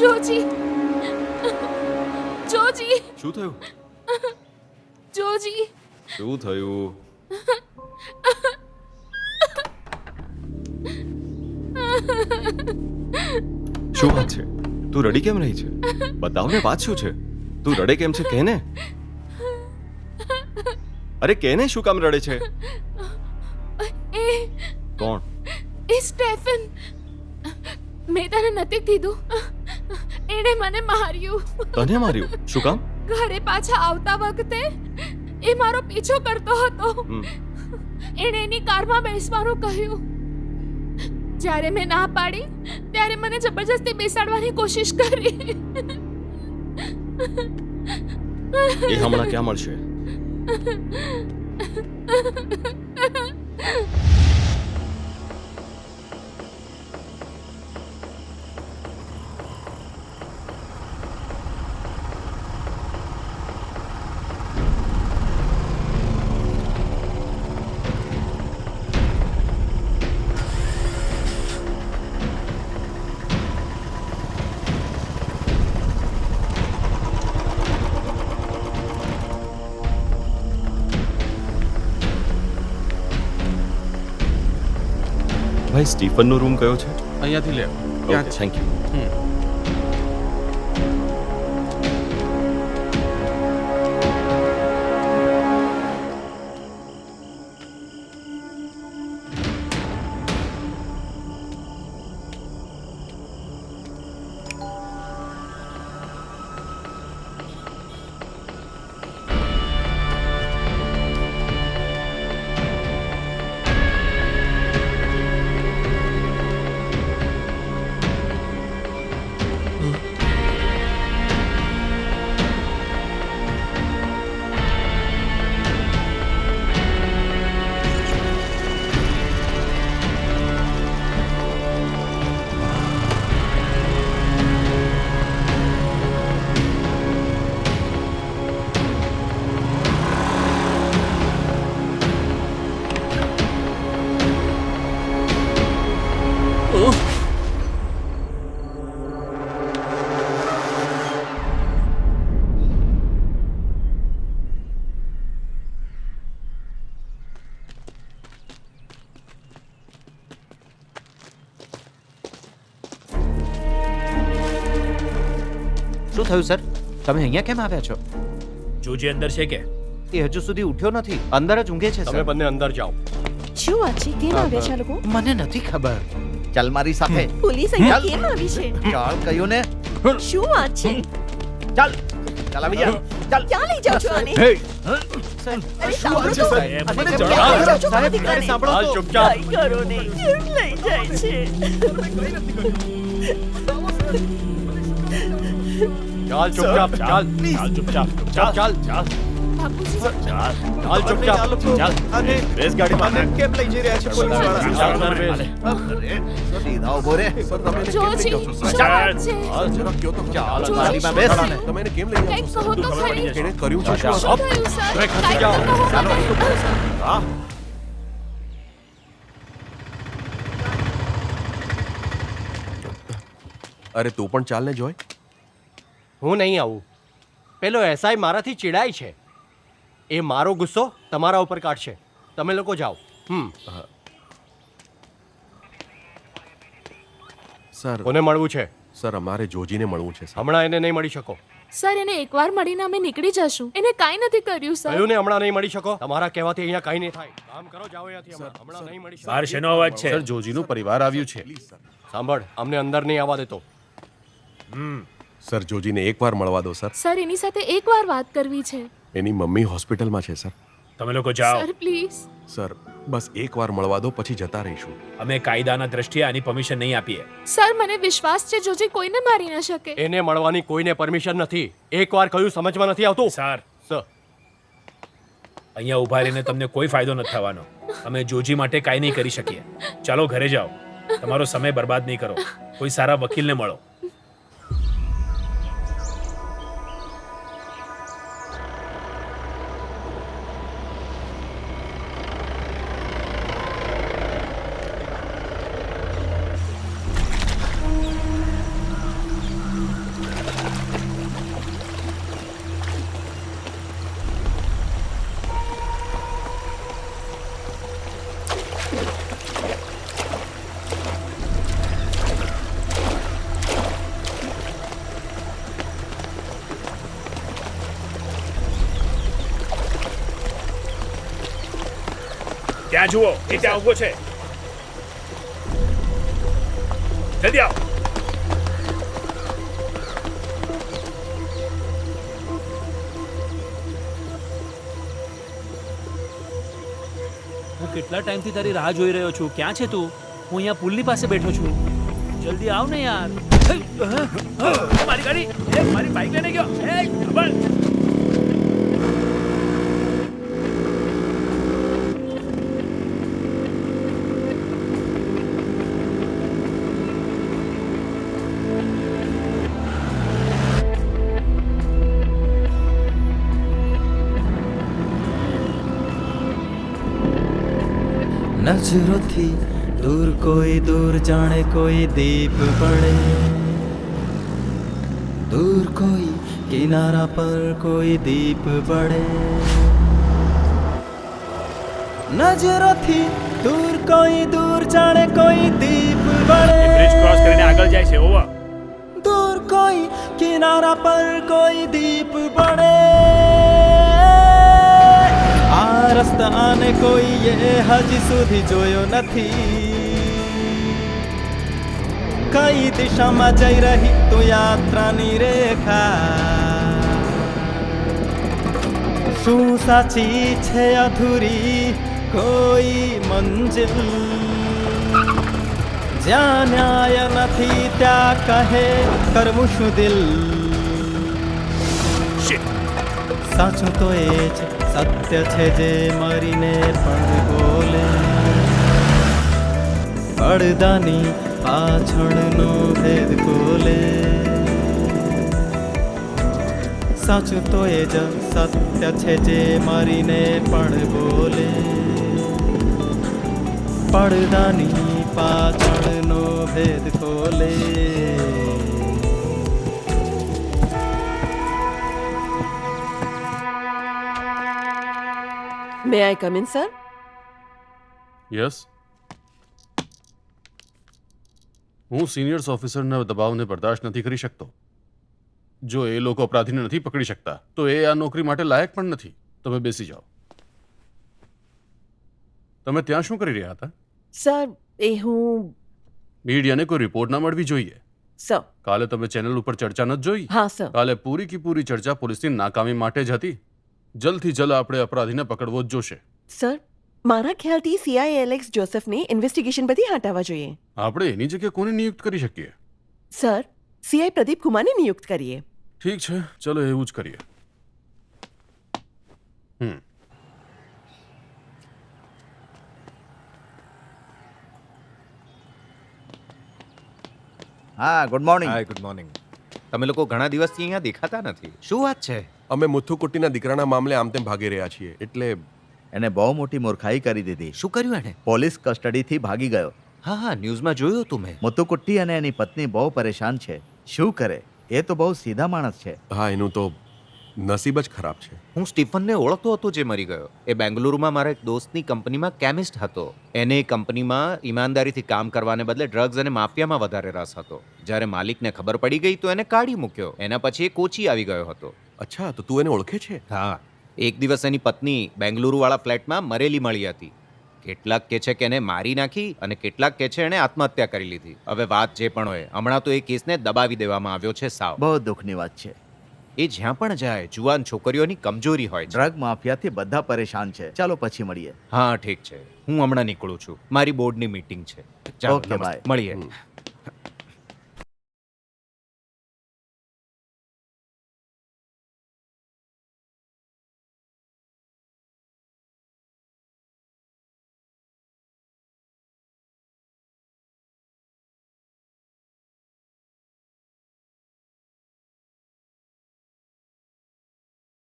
જોજી, જોજી, શું થયું? જોજી. શું થયું? શું વાત છે? તું રડી કેમ રહી છે? બતાવ ને, વાત શું છે? તું રડે કેમ છે? કહે ને. અરે કહે ને, શું કામ રડે છે? એ કોણ? એ સ્ટેફન. મેં તને નથી કીધું, એણે મને માર્યું. તને માર્યું? શું કામ? ઘરે પાછા આવતા વખતે એ મારો પીછો કરતો હતો. એણે એની કારમાં બેસવાનું કહ્યું. જ્યારે મેં ના પાડી ત્યારે મને જબરજસ્તી બેસાડવાની કોશિશ કરી. એ હમણાં ક્યાં મળશે? ભાઈ, સ્ટીફનનો રૂમ કયો છે? અહીંયાથી લે. Okay, thank you. શું થયું સર? તમે અહીંયા કેમ આવ્યા છો? જોજી અંદર છે કે? એ હજુ સુધી ઉઠ્યો નથી, અંદર જ ઊંઘે છે. તમે બંને અંદર જાઓ. શું વાત છે? કેમ આવ્યા છે આ લોકો? મને નથી ખબર. ચાલ મારી સાથે. પોલીસ અહીંયા કેમ આવી છે? ચાલ કહ્યું ને. શું વાત છે? ચાલ ચાલ આવી જા. ચાલ. ક્યાં લઈ જાઓ છો આને? અરે શું વાત છે સાહેબ? મને મને ક્યાં લઈ જણાવો. જાઓ છો સાહેબ, દીકરાને? સાંભળો હાલ તો. ચૂપચાપ. કઈ કરો નહીં. કેમ લઈ જાય છે? ચાલ ચૂપચાપ. ચાલ ચાલ ચૂપચાપ ચાલ ચાલ ચાલ બાપુજી, ચાલ ચાલ ચૂપચાપ. ચાલ અને બેસ ગાડીમાં. કેમ લઈ જઈ રહ્યા છે પોલીસવાળા? ચાલ અંદર બેસ. સીધા ઉભો રે. જોજી, શું વાત છે? હાલ જરા કયો તો. ચાલ જોજી, ગાડીમાં બેસ. તમે એને કેમ લઈ કંઈક કહો તો ખરી. એને કર્યું છે શું? શું થયું, સર? તમે ખસી કંઈક જાઓ. તો કહો. ચાલો. હા. અરે તું પણ ચાલ ને જોય. હું નહીં આવું. પેલો એસઆઈ મારાથી ચીડાય છે. એ મારો ગુસ્સો તમારા ઉપર કાઢશે. તમે લોકો જાઓ. સર કોને મળવું છે? સર અમારે જોજીને મળવું છે. સર હમણાં એને નહીં મળી શકો. સર, એને એકવાર મળીને અમે નીકળી જશું. એને કાંઈ નથી કર્યું, સર. કહ્યું ને હમણાં નહીં મળી શકો. તમારા કહેવાથી અહીંયા કાંઈ નહીં થાય. કામ કરો, જાઓ અહીંયાથી. હમણાં નહીં મળી શકો. બહાર શેનો અવાજ છે? સર જોજીનું પરિવાર આવ્યું છે. સાંભળ, અમને અંદર નહીં આવવા દેતો. સર જોજીને એકવાર મળવા દો સર. સર, એની સાથે એકવાર વાત કરવી છે. એની મમ્મી હોસ્પિટલમાં છે સર. તમે લોકો જાઓ. Sir, please. સર બસ એકવાર મળવા દો, પછી જતા રહીશું. અમે કાયદાના દ્રષ્ટિએ આની પરમિશન નહીં આપીએ. સર, મને વિશ્વાસ છે જોજી કોઈને મારી ન શકે. એને મળવાની કોઈને પરમિશન નથી. એકવાર કહ્યું સમજમાં નથી આવતું. સર, સર અહીંયા ઊભા રહીને તમને કોઈ ફાયદો નથી થવાનો. અમે જોજી માટે કાંઈ નહીં કરી શકીએ. ચાલો ઘરે જાઓ. તમારો સમય બરબાદ નહીં કરો. કોઈ સારા વકીલને મળો. ત્યાં જુઓ, એ ત્યાં ઊભો છે. જલ્દી આવો. હું કેટલા ટાઈમથી તારી રાહ જોઈ રહ્યો છું. ક્યાં છે તું? હું અહીંયા પુલની પાસે બેઠો છું. જલ્દી આવ ને યાર. મારી ગાડી, મારી બાઈક લઈને ગયો. ખબર. નજરોથી દૂર કોઈ દૂર જાણે કોઈ દીપ પડે, દૂર કોઈ કિનારા પર કોઈ દીપ પડે. નજરોથી દૂર કોઈ દૂર જાણે કોઈ દીપ બ્રિજ ક્રોસ પડે, કરીને આગળ જાય છે. ઓવર. દૂર કોઈ કિનારા પર કોઈ દીપ પડે. આ રસ્તાને કોઈએ હજી સુધી જોયો નથી. કઈ દિશામાં જઈ રહી તું યાત્રાની રેખા? શું સાચી છે અધૂરી કોઈ મંજિલ? જ્યાં ન્યાય નથી ત્યાં કહે કરવું શું દિલ? સાચું તો એ જ સત્ય છે જે મરીને પણ બોલે. પડદાની પાછળનો ભેદ ખોલે. સાચું તો એ જ સત્ય છે જે મરીને પણ બોલે. પડદાની પાછળનો ભેદ ખોલે. મે આઈ કમ ઇન સર? યસ. હું સિનિયર્સ ઓફિસરના દબાવને બરદાશ્ત નથી કરી શકતો. જો એ લોકો અપરાધીને નથી પકડી શકતા તો એ આ નોકરી માટે લાયક પણ નથી. તમે બેસી જાઓ. તમે ત્યાં શું કરી રહ્યા હતા? સર એ હું મીડિયાને કોઈ રિપોર્ટ ના મળવી જોઈએ. સર. કાલે તમે ચેનલ ઉપર ચર્ચા નથી જોઈ? હા સર. કાલે પૂરી કી પૂરી ચર્ચા પોલીસની નાકામી માટે જ હતી. જલ્દથી જલ્દ આપણે અપરાધીને પકડવો જ જોશે. સર મારા ખ્યાલથી સીઆઈ એલેક્સ જોસેફને ઇન્વેસ્ટિગેશન બધી હટાવવા જોઈએ. આપણે એની જગ્યાએ કોને નિયુક્ત કરી શકીએ? સર સીઆઈ પ્રદીપ કુમારને નિયુક્ત કરીએ. ઠીક છે, ચલો એવું જ કરીએ. હા, ગુડ મોર્નિંગ. હાય, ગુડ મોર્નિંગ. તમે લોકો ઘણા દિવસથી અહીંયા દેખાતા નથી. શું વાત છે? અમે મુથુકુટ્ટીના દીકરાના મામલે આમ તેમ ભાગી રહ્યા છીએ, એટલે એને બહુ મોટી મૂર્ખાઈ કરી દીધી. શું કર્યું એણે? પોલીસ કસ્ટડીથી ભાગી ગયો. હા હા, ન્યૂઝમાં જોયું તું મેં. મુથુકુટ્ટી અને એની પત્ની બહુ પરેશાન છે. શું કરે? એ તો બહુ સીધા માણસ છે. હા, એનું તો નસીબ જ ખરાબ છે. હું સ્ટીફનને ઓળખતો હતો જે મરી ગયો. એ બેંગલુરુમાં મારા એક દોસ્તની કંપનીમાં કેમિસ્ટ હતો. એને એ કંપનીમાં ઈમાનદારીથી કામ કરવાને બદલે ડ્રગ્સ અને માફિયામાં વધારે રસ હતો. જ્યારે માલિકને ખબર પડી ગઈ તો એને કાઢી મૂક્યો. એના પછી એ કોચી આવી ગયો હતો. અચ્છા, તો તું એને ઓળખે છે? હા, એક દિવસ એની પત્ની બેંગલુરુવાળા ફ્લેટમાં મરેલી મળી હતી. કેટલાક કે છે કે એને મારી નાખી અને કેટલાક કે છે એણે આત્મહત્યા કરી લીધી. હવે વાત જે પણ હોય, હમણાં તો એ કેસને દબાવી દેવામાં આવ્યો છે સાવ. બહુ દુઃખની વાત છે. એ જ્યાં પણ જાય જુવાન છોકરીઓની કમજોરી હોય છે. ડ્રગ માફિયાથી બધા પરેશાન છે. ચાલો પછી મળીએ. હા ઠીક છે, હું હમણાં નીકળું છું. મારી બોર્ડની મીટિંગ છે. ચાલો, ઓકે, નમસ્તે. બાય. મળીએ.